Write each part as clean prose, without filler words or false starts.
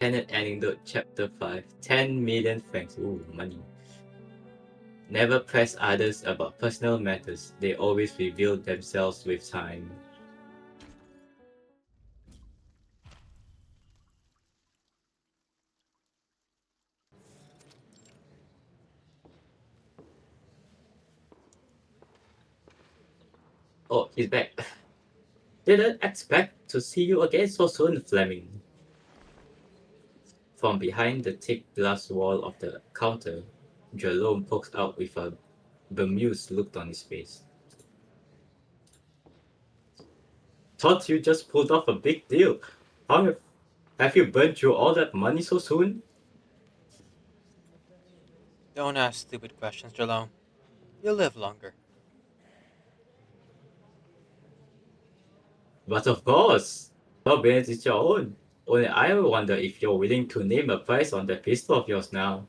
Tennant Anecdote Chapter 5 10 million francs. Ooh, money. Never press others about personal matters. They always reveal themselves with time. Oh, he's back. Didn't expect to see you again so soon, Fleming. From behind the thick glass wall of the counter, Drelome pokes out with a bemused look on his face. Thought you just pulled off a big deal. How have you burned through all that money so soon? Don't ask stupid questions, Drelome. You'll live longer. But of course, your business is your own. Only I wonder if you're willing to name a price on that pistol of yours now.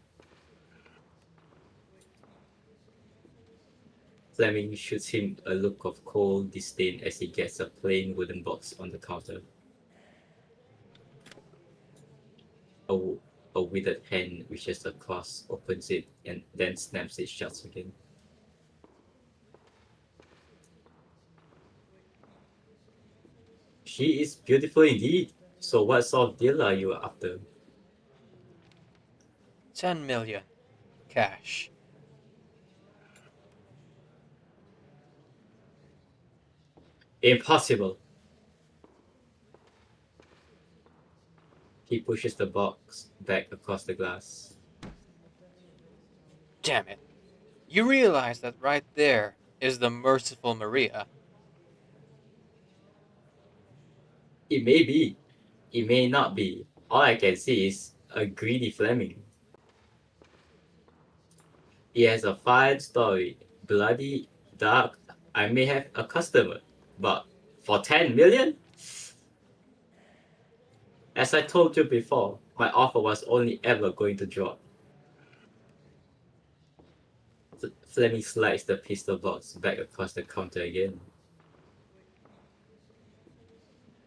Fleming shoots him a look of cold disdain as he gets a plain wooden box on the counter. A, a withered hand reaches across, opens it, and then snaps it shut again. She is beautiful indeed. So what sort of deal are you after? 10 million. Cash. Impossible. He pushes the box back across the glass. Damn it. You realize that right there is the Merciful Maria. It may be. It may not be. All I can see is a greedy Fleming. He has a fine story. Bloody, dark. I may have a customer. But for 10 million? As I told you before, my offer was only ever going to drop. Fleming slides the pistol box back across the counter again.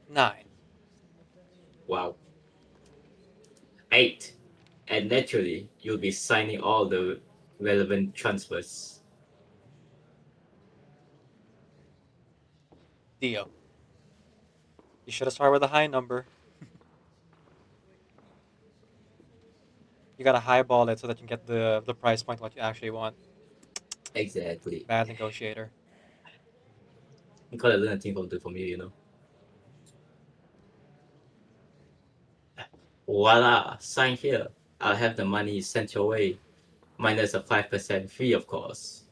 9. Wow. 8. And naturally, you'll be signing all the relevant transfers. Deal. You should have started with a high number. You gotta highball it so that you get the price point what you actually want. Exactly. Bad negotiator. You gotta learn a thing from you, you know. Voila, sign here. I'll have the money sent your way. Minus a 5% fee, of course.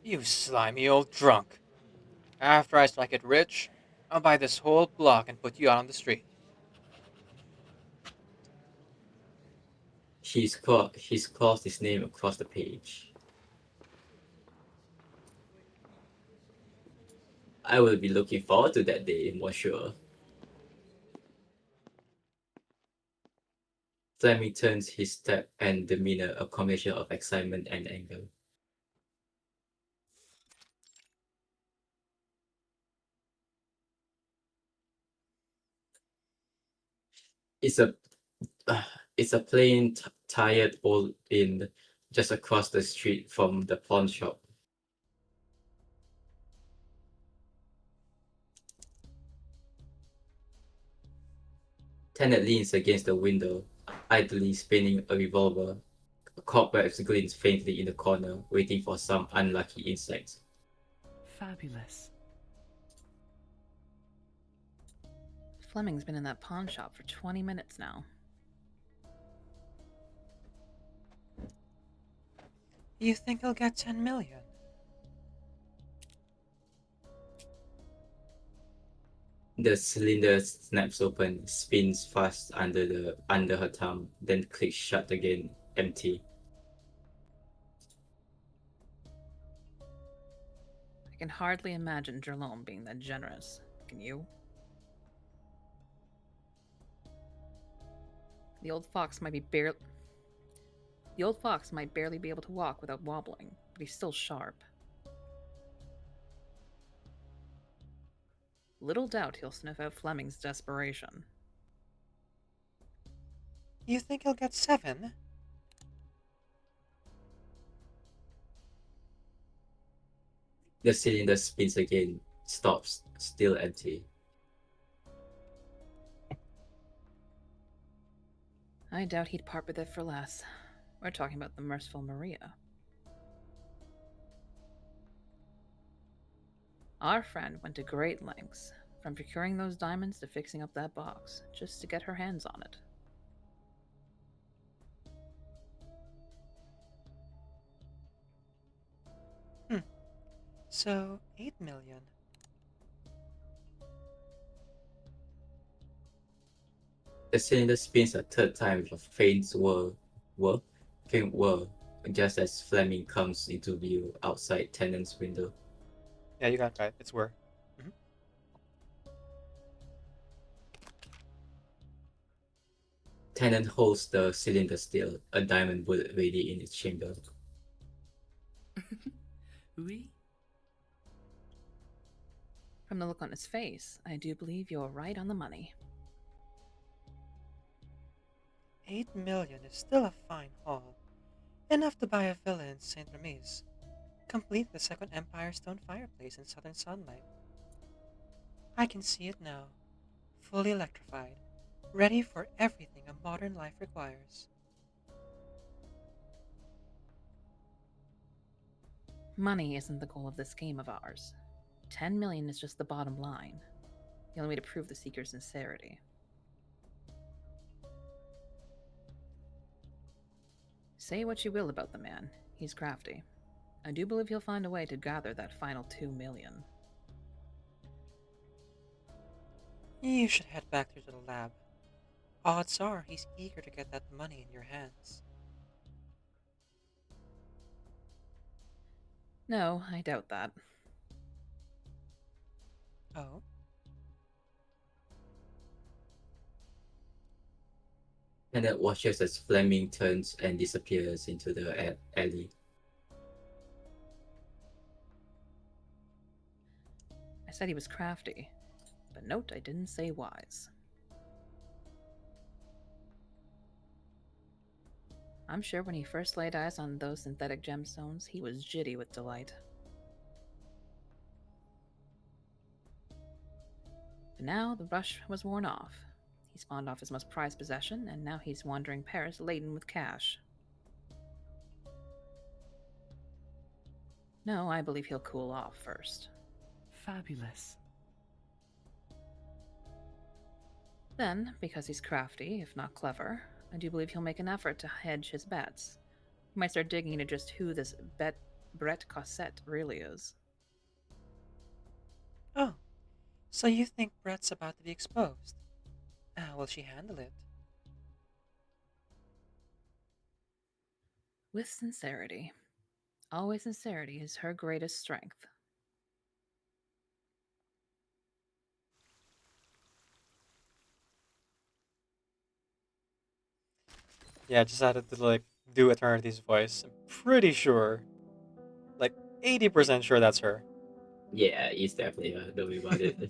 You slimy old drunk. After I strike it rich, I'll buy this whole block and put you out on the street. He's crossed his name across the page. I will be looking forward to that day, monsieur. Fleming turns his step and demeanor a combination of excitement and anger. It's a it's a plain, tired old inn just across the street from the pawn shop. Tennant leans against the window, idly spinning a revolver. A cobweb glints faintly in the corner, waiting for some unlucky insect. Fabulous. Fleming's been in that pawn shop for 20 minutes now. You think I'll get 10 million? The cylinder snaps open, spins fast under her thumb, then clicks shut again, empty. I can hardly imagine Drelome being that generous. Can you? The old fox might barely be able to walk without wobbling, but he's still sharp. Little doubt he'll sniff out Fleming's desperation. You think he'll get 7? The cylinder spins again, stops, still empty. I doubt he'd part with it for less. We're talking about the Merciful Maria. Our friend went to great lengths, from procuring those diamonds to fixing up that box, just to get her hands on it. So, 8 million. The cylinder spins a third time with a faint whir, just as Fleming comes into view outside Tennant's window. Yeah, you got it right. It's where. Tennant holds the cylinder still, a diamond bullet ready in its chamber. Oui? From the look on his face, I do believe you're right on the money. 8 million is still a fine haul. Enough to buy a villa in St. Remi's, complete with a second Empire stone fireplace and southern sunlight. I can see it now, fully electrified, ready for everything a modern life requires. Money isn't the goal of this game of ours. 10 million is just the bottom line. The only way to prove the seeker's sincerity. Say what you will about the man, he's crafty. I do believe he'll find a way to gather that final 2 million. You should head back to the lab. Odds are he's eager to get that money in your hands. No, I doubt that. Oh? Tennant watches as Fleming turns and disappears into the alley. I said he was crafty, but note I didn't say wise. I'm sure when he first laid eyes on those synthetic gemstones, he was giddy with delight. But now the rush was worn off. He spawned off his most prized possession, and now he's wandering Paris laden with cash. No, I believe he'll cool off first. Fabulous. Then, because he's crafty, if not clever, I do believe he'll make an effort to hedge his bets. He might start digging into just who this Brett Cossette really is. Oh, so you think Brett's about to be exposed? How will she handle it? With sincerity. Always sincerity is her greatest strength. Yeah, I just had to do Eternity's voice. I'm pretty sure, like 80% sure that's her. Yeah, he's definitely don't worry about it.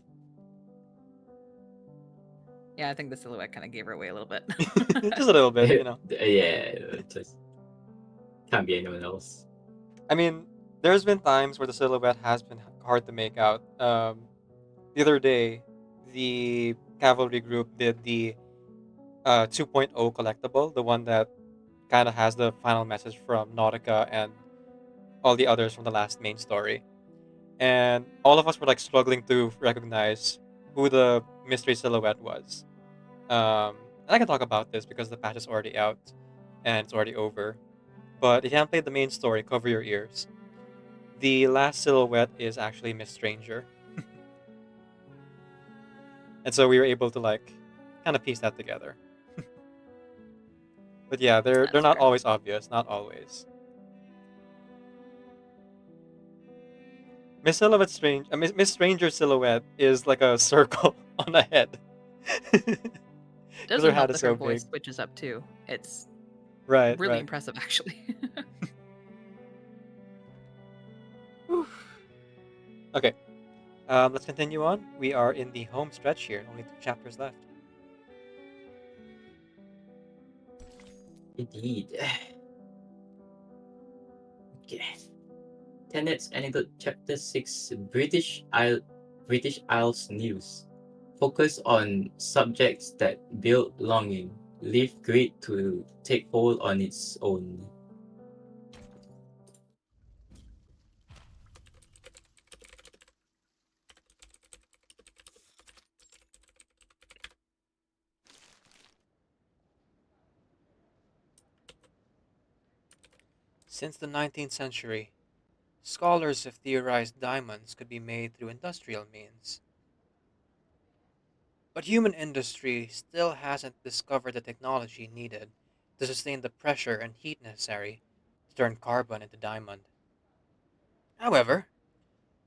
Yeah, I think the silhouette kind of gave her away a little bit. Just a little bit, you know. Yeah, just can't be anyone else. I mean, there's been times where the silhouette has been hard to make out. The other day, the cavalry group did the 2.0 collectible, the one that kind of has the final message from Nautica and all the others from the last main story. And all of us were like struggling to recognize who the mystery silhouette was. And I can talk about this because the patch is already out and it's already over. But if you haven't played the main story, cover your ears. The last silhouette is actually Miss Stranger. And so we were able to kind of piece that together. But yeah, they're That's not fair. always obvious, not always. Miss Stranger silhouette is like a circle on a head. Because Doesn't her hat help is that her so voice big. switches up too. It's Right, really right. impressive, actually. Whew. Okay. Let's continue on. We are in the home stretch here. Only 2 chapters left. Indeed. Okay. Tennant's Anecdote Chapter 6 British Isles News. Focus on subjects that build longing, leave greed to take hold on its own. Since the 19th century, scholars have theorized diamonds could be made through industrial means. But human industry still hasn't discovered the technology needed to sustain the pressure and heat necessary to turn carbon into diamond. However,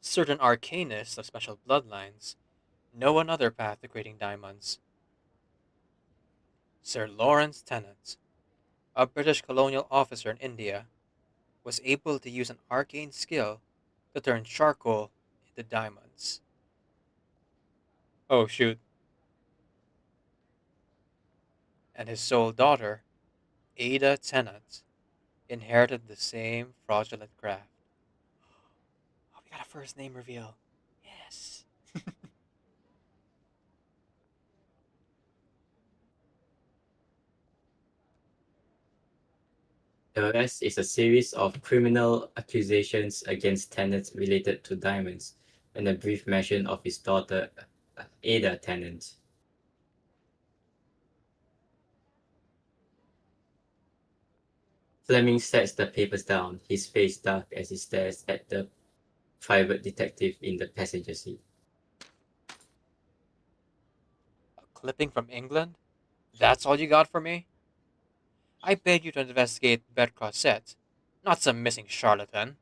certain arcanists of special bloodlines know another path to creating diamonds. Sir Lawrence Tennant, a British colonial officer in India, was able to use an arcane skill to turn charcoal into diamonds. Oh shoot. And his sole daughter, Ada Tennant, inherited the same fraudulent craft. Oh, we got a first name reveal. Yes. The rest is a series of criminal accusations against Tennant related to diamonds, and a brief mention of his daughter, Ada Tennant. Fleming sets the papers down, his face dark as he stares at the private detective in the passenger seat. A clipping from England? That's all you got for me? I paid you to investigate Bert Crossett, not some missing charlatan.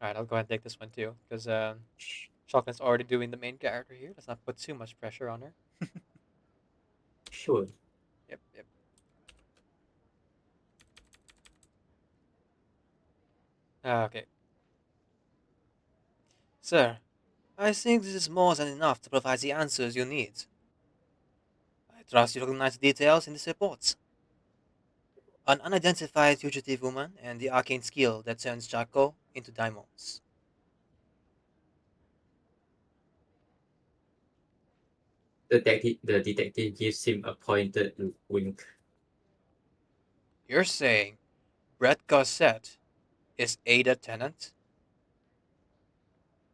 Alright, I'll go ahead and take this one too, because Shotgun's already doing the main character here. Let's not put too much pressure on her. Sure. Yep, yep. Okay. Sir, I think this is more than enough to provide the answers you need. I trust you recognize the details in this report. An unidentified fugitive woman and the arcane skill that turns charcoal into diamonds. The detective gives him a pointed wink. You're saying Brett Gossett is Ada Tennant?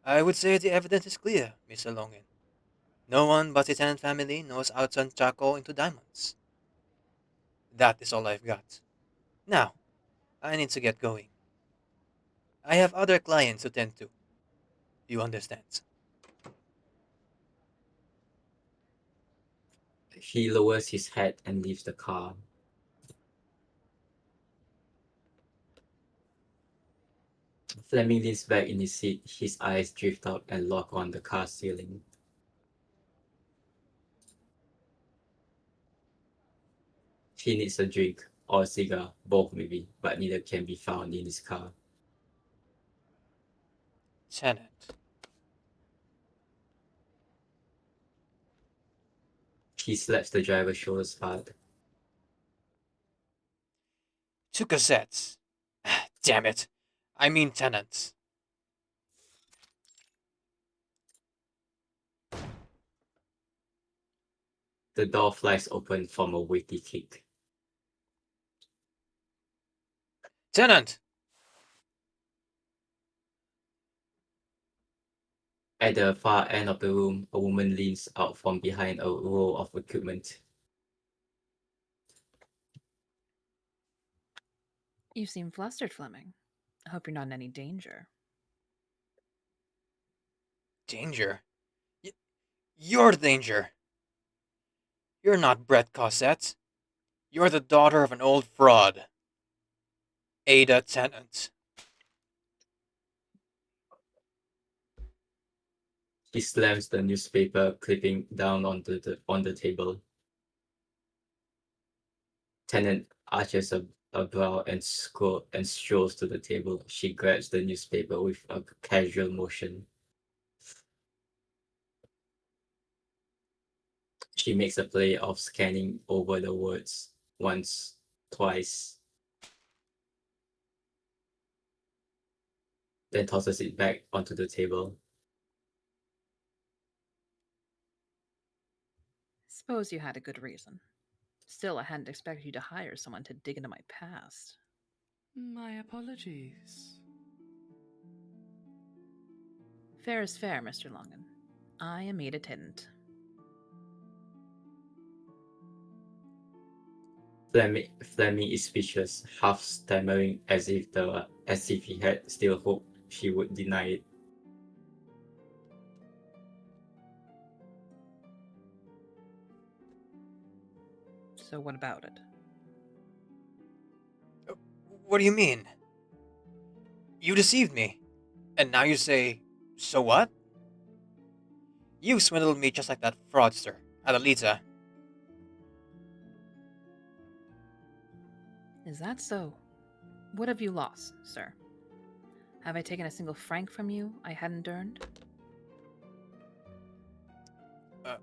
I would say the evidence is clear, Mr. Longan. No one but the Tennant family knows how to turn charcoal into diamonds. That is all I've got. Now, I need to get going. I have other clients to tend to. You understand? He lowers his head and leaves the car. Fleming leans back in his seat, his eyes drift out and lock on the car ceiling. He needs a drink, or a cigar, both maybe, but neither can be found in his car. Tennant. He slaps the driver's shoulders hard. Two cassettes. Damn it. I mean Tennant. The door flies open from a weighty kick. Tennant! At the far end of the room, a woman leans out from behind a row of equipment. You seem flustered, Fleming. I hope you're not in any danger. Danger? You're the danger. You're not Brett Cossette. You're the daughter of an old fraud. Ada Tennant. He slams the newspaper clipping down on the table. Tennant arches a a brow and strolls to the table. She grabs the newspaper with a casual motion. She makes a play of scanning over the words once, twice, then tosses it back onto the table. Suppose you had a good reason. Still, I hadn't expected you to hire someone to dig into my past. My apologies. Fair is fair, Mr. Longan. I am Ada Tennant. Fleming is speechless, half stammering as if he had still hoped she would deny it. So what about it? What do you mean? You deceived me. And now you say, so what? You swindled me just like that fraudster, Adalita. Is that so? What have you lost, sir? Have I taken a single franc from you I hadn't earned? Uh,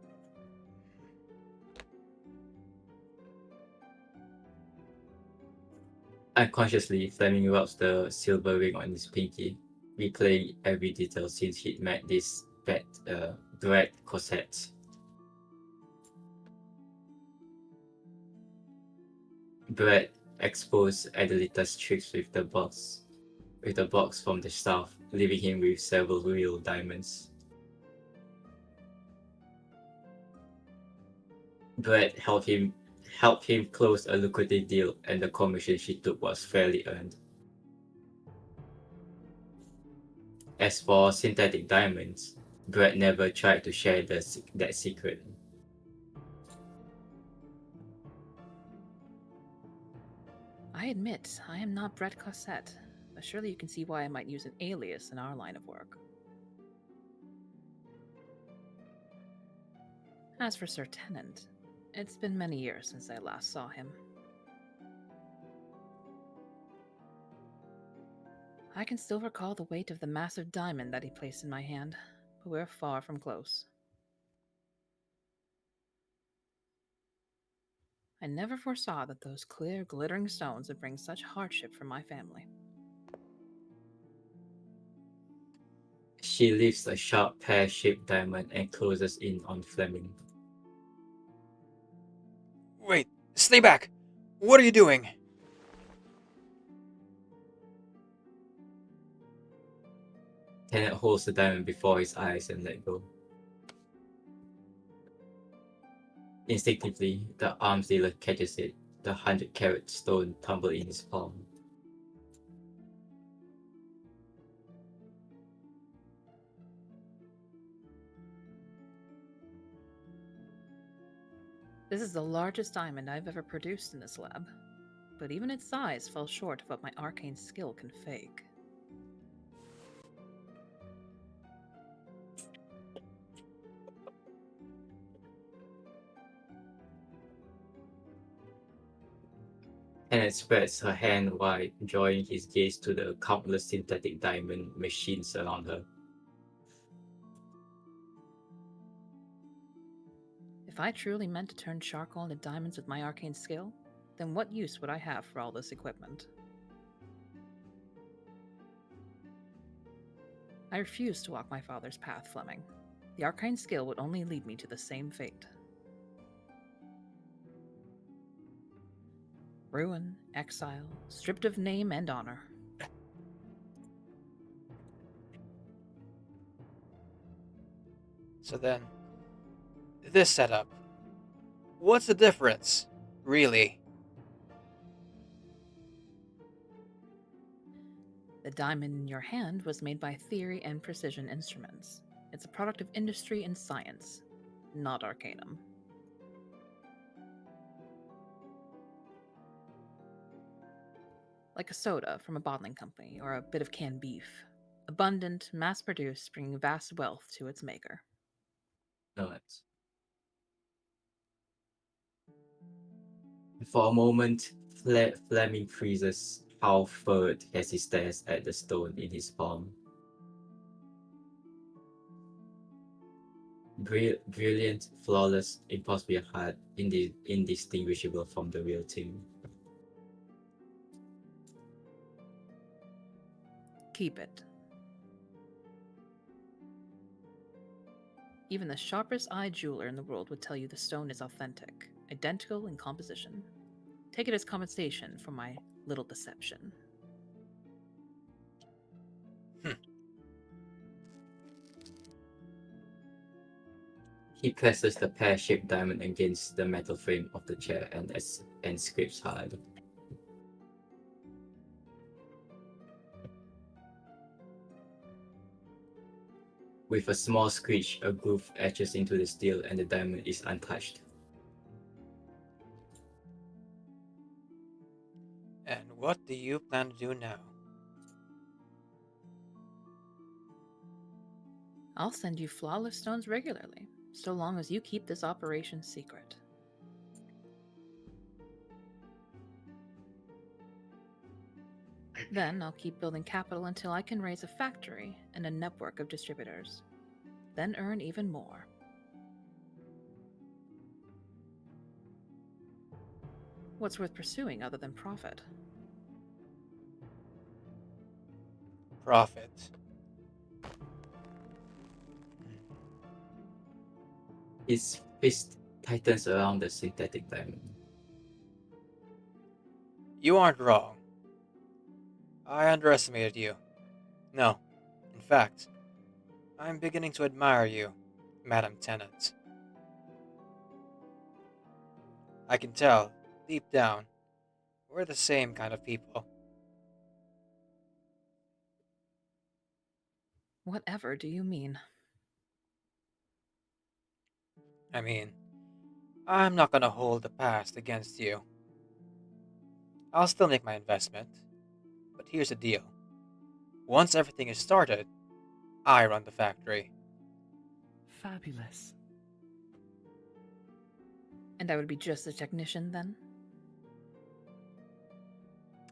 Unconsciously, Fleming rubs the silver ring on his pinky, replaying every detail since he'd met this Brett Cosette. Brett exposed Adelita's tricks with the box from the staff, leaving him with several real diamonds. Brett helped him close a lucrative deal, and the commission she took was fairly earned. As for synthetic diamonds, Brett never tried to share that secret. I admit, I am not Brett Cossette, but surely you can see why I might use an alias in our line of work. As for Sir Tennant, it's been many years since I last saw him. I can still recall the weight of the massive diamond that he placed in my hand, but we're far from close. I never foresaw that those clear, glittering stones would bring such hardship for my family. She lifts a sharp pear-shaped diamond and closes in on Fleming. Wait, stay back! What are you doing? Tennant holds the diamond before his eyes and let go. Instinctively, the arms dealer catches it, the 100-carat stone tumble in his palm. This is the largest diamond I've ever produced in this lab, but even its size fell short of what my arcane skill can fake. Tennant spreads her hand wide, drawing his gaze to the countless synthetic diamond machines around her. If I truly meant to turn charcoal into diamonds with my arcane skill, then what use would I have for all this equipment? I refuse to walk my father's path, Fleming. The arcane skill would only lead me to the same fate. Ruin, exile, stripped of name and honor. So then, this setup. What's the difference? Really? The diamond in your hand was made by Theory and Precision Instruments. It's a product of industry and science, not arcanum. Like a soda from a bottling company or a bit of canned beef. Abundant, mass produced, bringing vast wealth to its maker. For a moment, Fleming freezes. How furred as he stares at the stone in his palm. Brilliant, flawless, impossibly hard, indistinguishable from the real thing. Keep it. Even the sharpest-eyed jeweler in the world would tell you the stone is authentic, identical in composition. Take it as compensation for my little deception. He presses the pear-shaped diamond against the metal frame of the chair and scrapes hard. With a small screech, a groove etches into the steel and the diamond is untouched. And what do you plan to do now? I'll send you flawless stones regularly, so long as you keep this operation secret. Then I'll keep building capital until I can raise a factory and a network of distributors. Then earn even more. What's worth pursuing other than profit? Profit. His fist tightens around the synthetic diamond. You aren't wrong. I underestimated you. No, in fact, I'm beginning to admire you, Madam Tennant. I can tell, deep down, we're the same kind of people. Whatever do you mean? I mean, I'm not gonna hold the past against you. I'll still make my investment, but here's the deal. Once everything is started, I run the factory. Fabulous. And I would be just a technician then?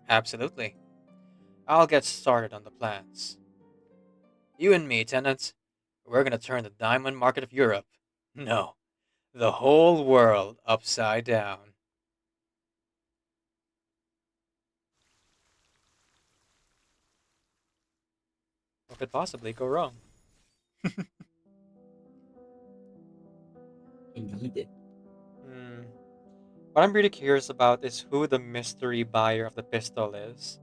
Absolutely. I'll get started on the plans. You and me, Tennant, we're gonna turn the diamond market of Europe, no, the whole world upside down. What could possibly go wrong? Indeed. What I'm really curious about is who the mystery buyer of the pistol is.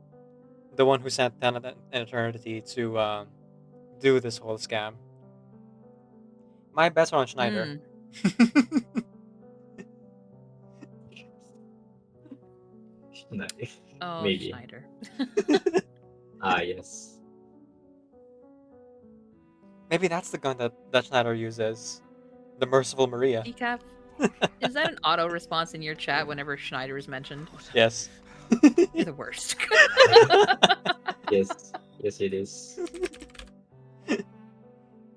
The one who sent Tennant and Eternity to do this whole scam. My bets are on Schneider. Oh, Maybe. Schneider. Yes. Maybe that's the gun that Schneider uses. The Merciful Maria. Decaf, is that an auto response in your chat whenever Schneider is mentioned? Yes. You're the worst. Yes. Yes, it is.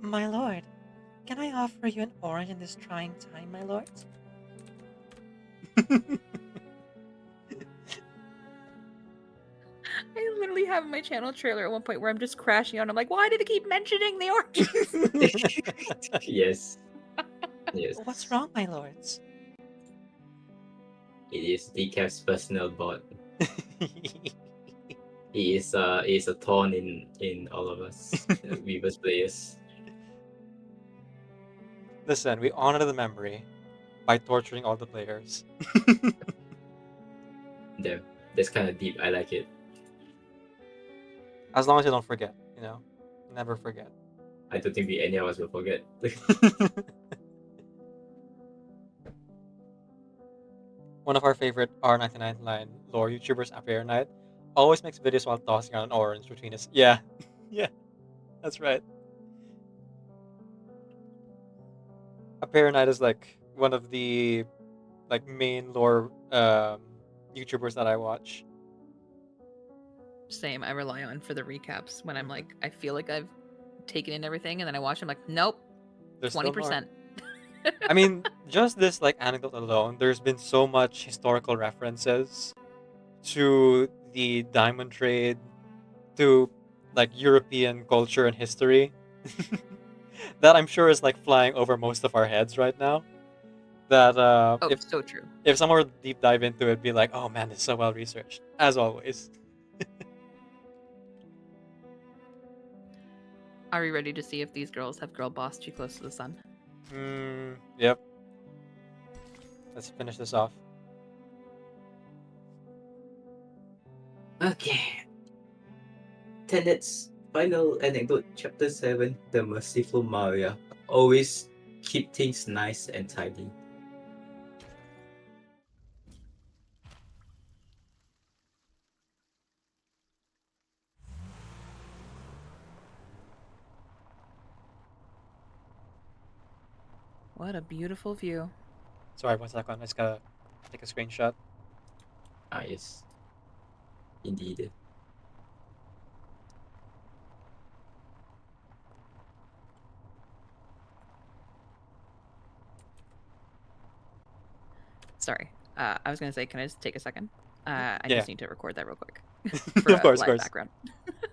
My lord, can I offer you an orange in this trying time, my lord? I literally have my channel trailer at one point where I'm just crashing out. I'm like, why did it keep mentioning the oranges? Yes. Yes. What's wrong, my lords? It is Decaf's personal bot. He is a thorn in all of us, Weavers players. Listen, we honor the memory by torturing all the players. Damn, that's kind of deep. I like it. As long as you don't forget, you know? Never forget. I don't think any of us will forget. One of our favorite R99 lore YouTubers, Appear Knight, always makes videos while tossing out an orange between his. Yeah, yeah, that's right. Appear Knight is like one of the main lore YouTubers that I watch. Same, I rely on for the recaps when I'm like, I feel like I've taken in everything, and then I watch them like, nope, There's still 20%. I mean, just this anecdote alone, there's been so much historical references to the diamond trade to like European culture and history that I'm sure is like flying over most of our heads right now. That Oh, so true. if someone were to deep dive into it, be like, oh man, this is so well researched, as always. Are we ready to see if these girls have girl boss too close to the sun? Yep. Let's finish this off. Okay. Tennant's final anecdote, chapter 7, The Merciful Maria. Always keep things nice and tidy. What a beautiful view. Sorry, 1 second. I just gotta take a screenshot. Ah, yes. Indeed. Sorry. I was gonna say, can I just take a second? I Yeah. just need to record that real quick for Of course, of live course. background.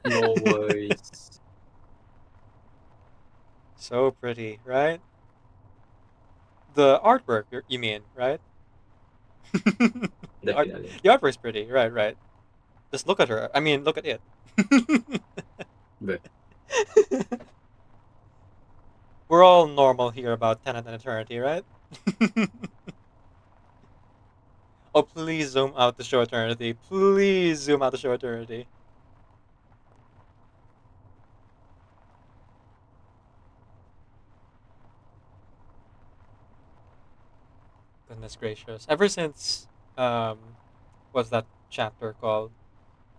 No worries. So pretty, right? The artwork, you mean, right? Definitely. The artwork's pretty, right. Just look at her. I mean, look at it. But We're all normal here about Tennant and Eternity, right? Oh, please zoom out to show Eternity. Please zoom out to show Eternity. Goodness gracious. Ever since, what's that chapter called?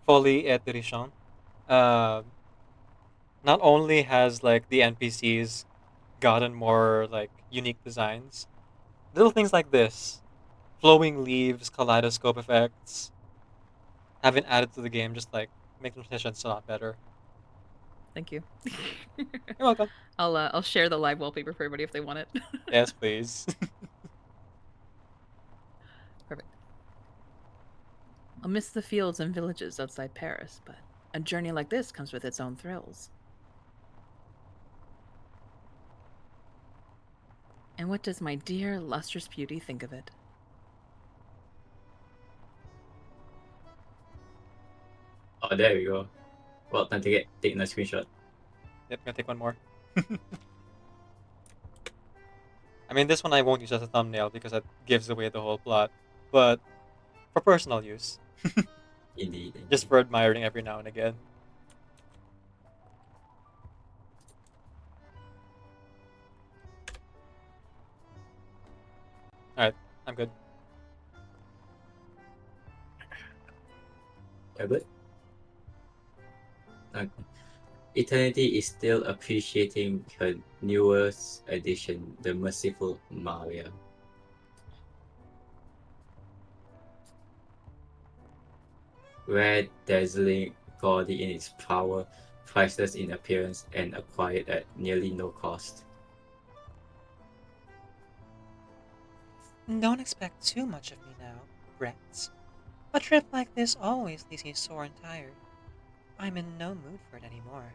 Folie et Dirichon. Um, Not only has like the NPCs gotten more like unique designs, little things like this, flowing leaves, kaleidoscope effects, have been added to the game, just like make the sessions a lot better. Thank you. You're welcome. I'll share the live wallpaper for everybody if they want it. Yes, please. Perfect. I'll miss the fields and villages outside Paris, but a journey like this comes with its own thrills. And what does my dear, lustrous beauty think of it? oh, there we go. Well, time to get taking a screenshot. Yep, gonna take one more. I mean, this one I won't use as a thumbnail because it gives away the whole plot, but for personal use, Indeed. just for admiring every now and again. Alright, I'm good. Yeah, good. Okay. Eternity is still appreciating her newest edition, The Merciful Maria. Rare, dazzling, gaudy in its power, priceless in appearance, and acquired at nearly no cost. Don't expect too much of me now, Brett. A trip like this always leaves me sore and tired. I'm in no mood for it anymore.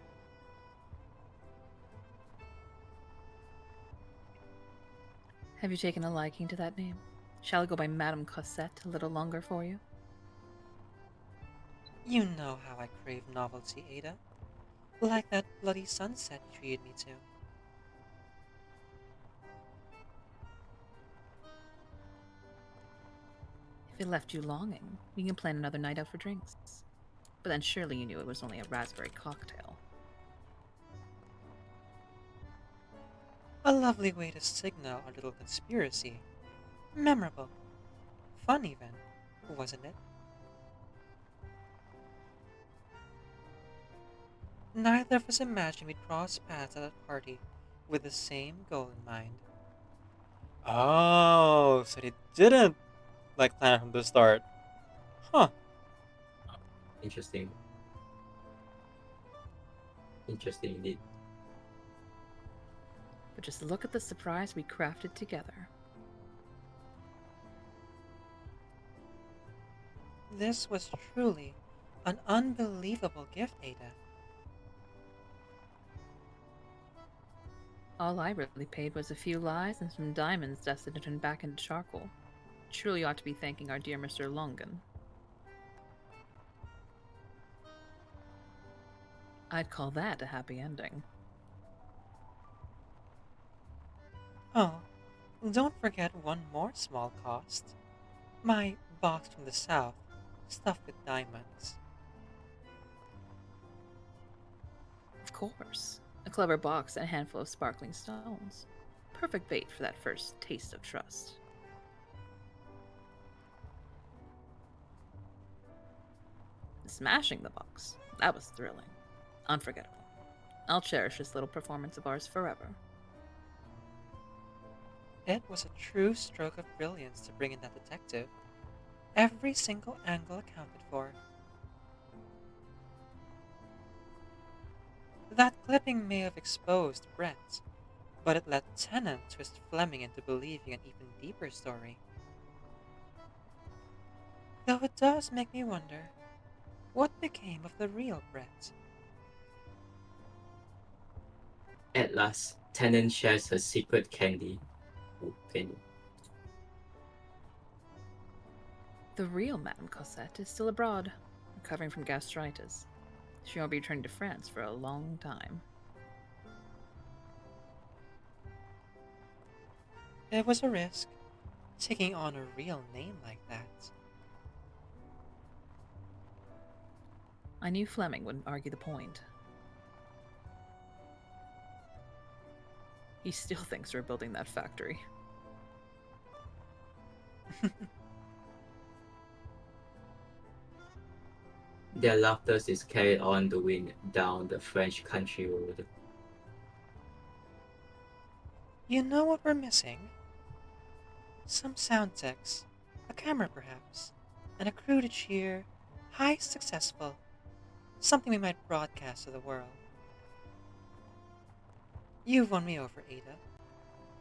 Have you taken a liking to that name? Shall I go by Madame Cosette a little longer for you? You know how I crave novelty, Ada. Like that bloody sunset you treated me to. If it left you longing, we can plan another night out for drinks. But then surely you knew it was only a raspberry cocktail. A lovely way to signal our little conspiracy. Memorable. Fun even, wasn't it? Neither of us imagined we'd cross paths at that party with the same goal in mind. Oh, so they didn't like plan from the start. Huh. Interesting. Interesting indeed. But just look at the surprise we crafted together. This was truly an unbelievable gift, Ada. All I really paid was a few lies and some diamonds destined to turn back into charcoal. Truly ought to be thanking our dear Mr. Longan. I'd call that a happy ending. Oh, don't forget one more small cost. My box from the south, stuffed with diamonds. Of course. A clever box and a handful of sparkling stones. Perfect bait for that first taste of trust. Smashing the box. That was thrilling. Unforgettable. I'll cherish this little performance of ours forever. It was a true stroke of brilliance to bring in that detective. Every single angle accounted for. That clipping may have exposed Brett, but it let Tennant twist Fleming into believing an even deeper story. Though it does make me wonder, what became of the real Brett? At last, Tennant shares her secret candy. Oh, candy. The real Madame Cosette is still abroad, recovering from gastritis. She won't be returning to France for a long time. It was a risk, taking on a real name like that. I knew Fleming wouldn't argue the point. He still thinks we're building that factory. Their laughter is carried on the wind down the French country road. You know what we're missing? Some sound techs, a camera perhaps, and a crew to cheer, high successful, something we might broadcast to the world. You've won me over, Ada.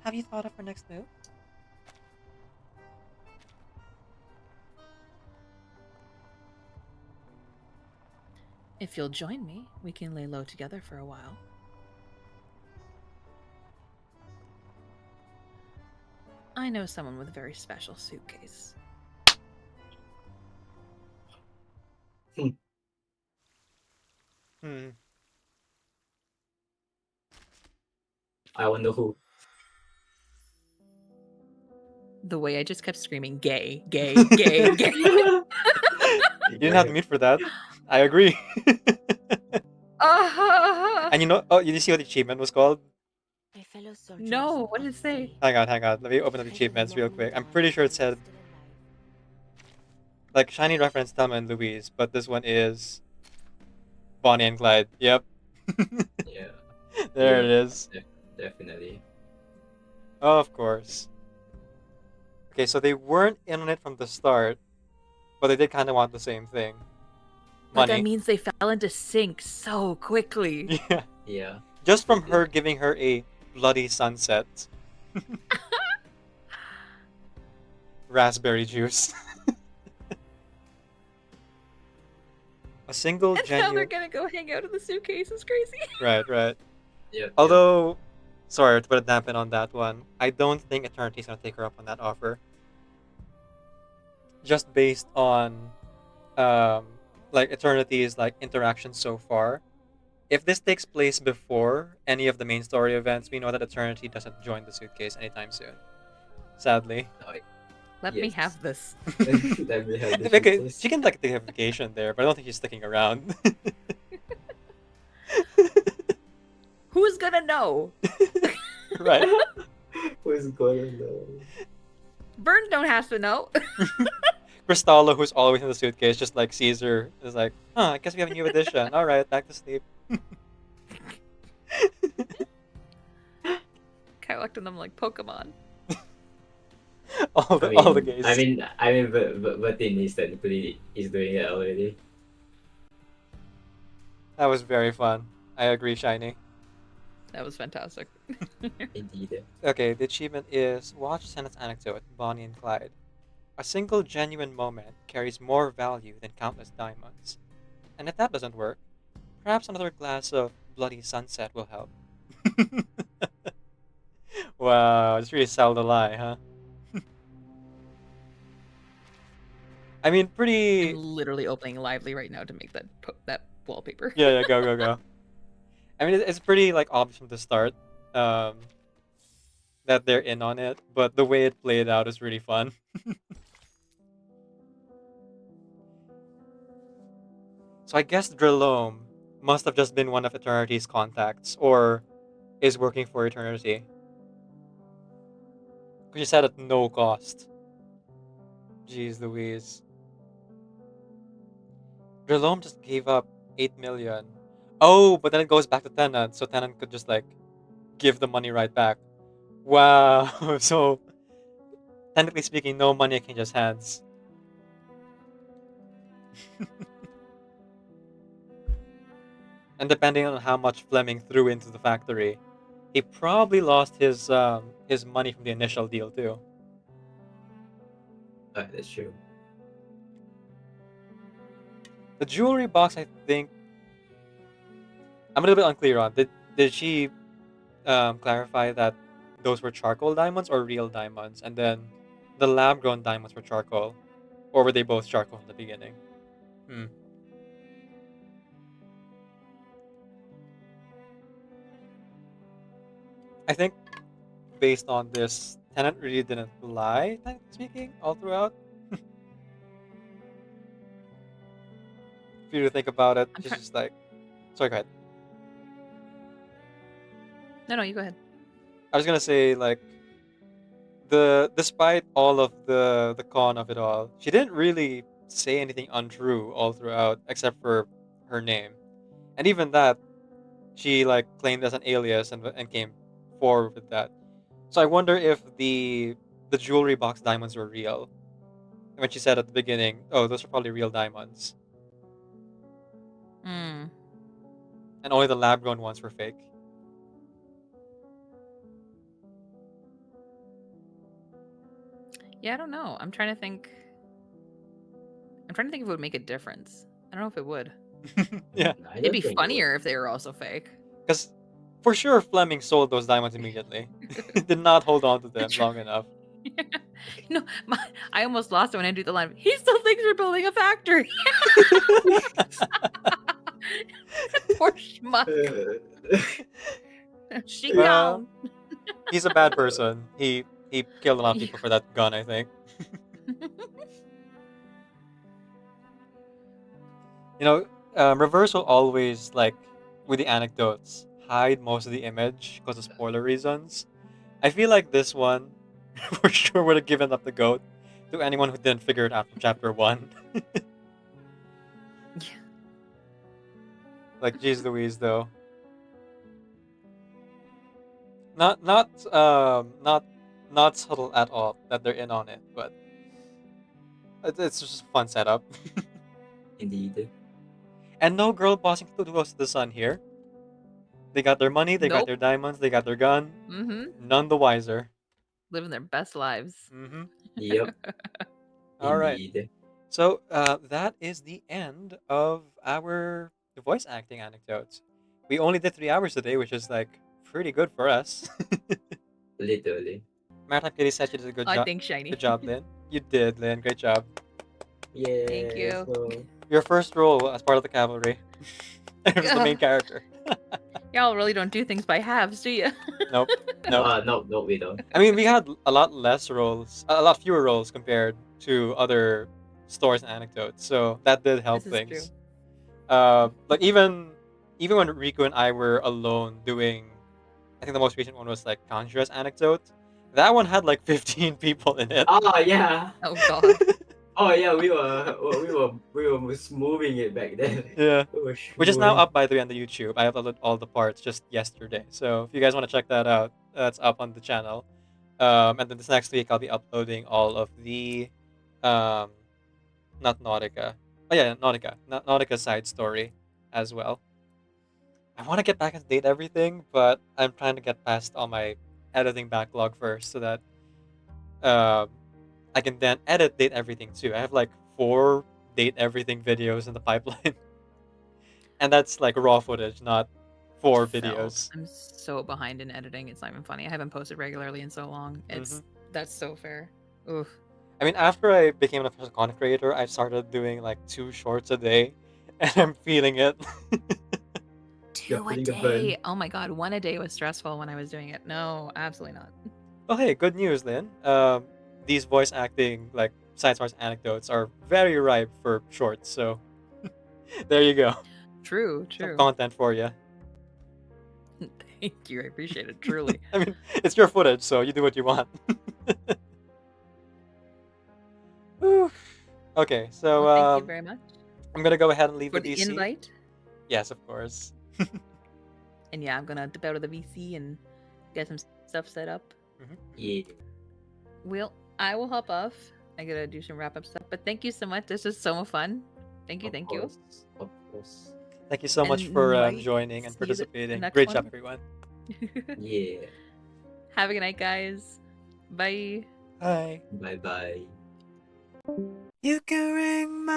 Have you thought of our next move? If you'll join me, we can lay low together for a while. I know someone with a very special suitcase. Hmm. I wonder who. The way I just kept screaming, gay, gay, gay, gay. You didn't have to mute for that. I agree. And you know, oh, did you see what the achievement was called? No, what did it say? Hang on. Let me open up the achievements real quick. I'm pretty sure it said, like, shiny reference Thelma and Louise, but this one is Bonnie and Clyde. Yep. Yeah. There it Yeah, is. Definitely. Oh, of course. Okay, so they weren't in on it from the start, but they did kind of want the same thing. But that Money. means they fell into sync so quickly. Yeah. Yeah. Just from her giving her a bloody sunset. Raspberry juice. A single And now they're genuine. gonna go hang out in the suitcase. It's crazy. Right. Yep. Although, sorry to put a dampen on that one, I don't think Eternity's gonna take her up on that offer. Just based on, like Eternity's like interactions so far. If this takes place before any of the main story events, we know that Eternity doesn't join the suitcase anytime soon. Sadly. Let me Yes. have this. Let me have the Okay, suitcase. she can like take a vacation there, but I don't think she's sticking around. Who's gonna know? Right. Who's gonna know? Burns don't have to know. Crystallo, who's always in the suitcase, just like Caesar, is like, I guess we have a new addition. All right, back to sleep. Collecting them like Pokemon. all the gays. I mean, but Denise technically is doing it already. That was very fun. I agree, Shiny. That was fantastic. Indeed. Okay, the achievement is watch Tennant's Anecdote, Bonnie and Clyde. A single genuine moment carries more value than countless diamonds. And if that doesn't work, perhaps another glass of bloody sunset will help. Wow, just really sell the lie, huh? I mean, I'm pretty. literally opening Lively right now to make that wallpaper. Yeah, go, go, go. I mean, it's pretty like obvious from the start um, that they're in on it, but the way it played out is really fun. So I guess Drelome must have just been one of Eternity's contacts, or is working for Eternity. Because you said at no cost. Jeez Louise. Drelome just gave up 8 million. Oh, but then it goes back to Tennant, so Tennant could just like give the money right back. Wow. So technically speaking, no money exchanges hands. And depending on how much Fleming threw into the factory, he probably lost his money from the initial deal too. That's true. The jewelry box, I think, I'm a little bit unclear on. Did she clarify that those were charcoal diamonds or real diamonds, and then the lab grown diamonds were charcoal, or were they both charcoal from the beginning? Hmm. I think based on this, Tennant really didn't lie, technically speaking, all throughout. If you think about it, I'm just like, sorry, go ahead. No, you go ahead. I was gonna say like despite all of the con of it all, she didn't really say anything untrue all throughout, except for her name, and even that she like claimed as an alias and came forward with that. So I wonder if the jewelry box diamonds were real. And when she said at the beginning, "Oh, those are probably real diamonds," Hmm. and only the lab grown ones were fake. Yeah, I don't know. I'm trying to think. I'm trying to think if it would make a difference. I don't know if it would. Yeah, I It'd don't be think it would. funnier if they were also fake. because for sure Fleming sold those diamonds immediately. Did not hold on to them long enough. No, I almost lost it when I do the line. He still thinks we're building a factory. Poor schmuck. She Well, gone. he's a bad person. He killed a lot of people for that gun, I think. You know, Reverse will always like with the anecdotes hide most of the image because of spoiler reasons. I feel like this one for sure would have given up the goat to anyone who didn't figure it out from chapter 1. Yeah. Like, geez Louise, though. Not subtle at all that they're in on it, but it's just a fun setup. Indeed. And no girl bossing too close to the sun here. They got their money, they got Nope. their diamonds, they got their gun. Mm-hmm. None the wiser. Living their best lives. Mm-hmm. Yep. All right. Indeed. So that is the end of our voice acting anecdotes. We only did 3 hours today, which is like pretty good for us. Literally. Maritime Kitty said you did a good I job. think shiny. Good job, Lynn. You did, Lynn. Great job. Yeah. Thank you. So, Your first role as part of the cavalry. It was the main character. Y'all really don't do things by halves, do you? Nope. Nope. no, we don't. I mean, we had a lot less roles, a lot fewer roles compared to other stories and anecdotes, so that did help This is things. Like even when Riku and I were alone doing, I think the most recent one was like Conjura's anecdote. That one had like 15 people in it. Oh yeah. Oh god. Oh yeah. We were moving it back then. Yeah. We were Which is now moving. up, by the way, on the YouTube. I uploaded all the parts just yesterday. So if you guys want to check that out, that's up on the channel. And then this next week, I'll be uploading all of the, um, not Nautica. Oh yeah, Nautica. Nautica side story as well. I want to get back and date everything, but I'm trying to get past all my editing backlog first so that um, I can then edit date everything too. I have like 4 date everything videos in the pipeline. And that's like raw footage, not 4 Felt. videos. I'm so behind in editing. It's not even funny. I haven't posted regularly in so long. It's That's so fair. Oof. I mean, after I became an official content creator, I started doing like 2 shorts a day, and I'm feeling it. You're 2 a feeling the burn. day. Oh my god, 1 a day was stressful when I was doing it. No, absolutely not. Well, hey, good news, Lynn. These voice acting like science stars anecdotes are very ripe for shorts. So there you go, True, some true. content for you. Thank you. I appreciate it truly. I mean, it's your footage, so you do what you want. Whew. Okay, so Well, thank you very much I'm gonna go ahead and leave for the the VC. invite. Yes, of course. And yeah, I'm gonna dip out of the VC and get some stuff set up. Yeah. Well, I will hop off. I gotta do some wrap up stuff. But thank you so much. This was so much fun. Thank you, Of thank you. course. Of course. Thank you so much And for might joining and see you the participating. next Great job, one. everyone. Yeah. Have a good night, guys. Bye. Bye. Bye bye. You can ring my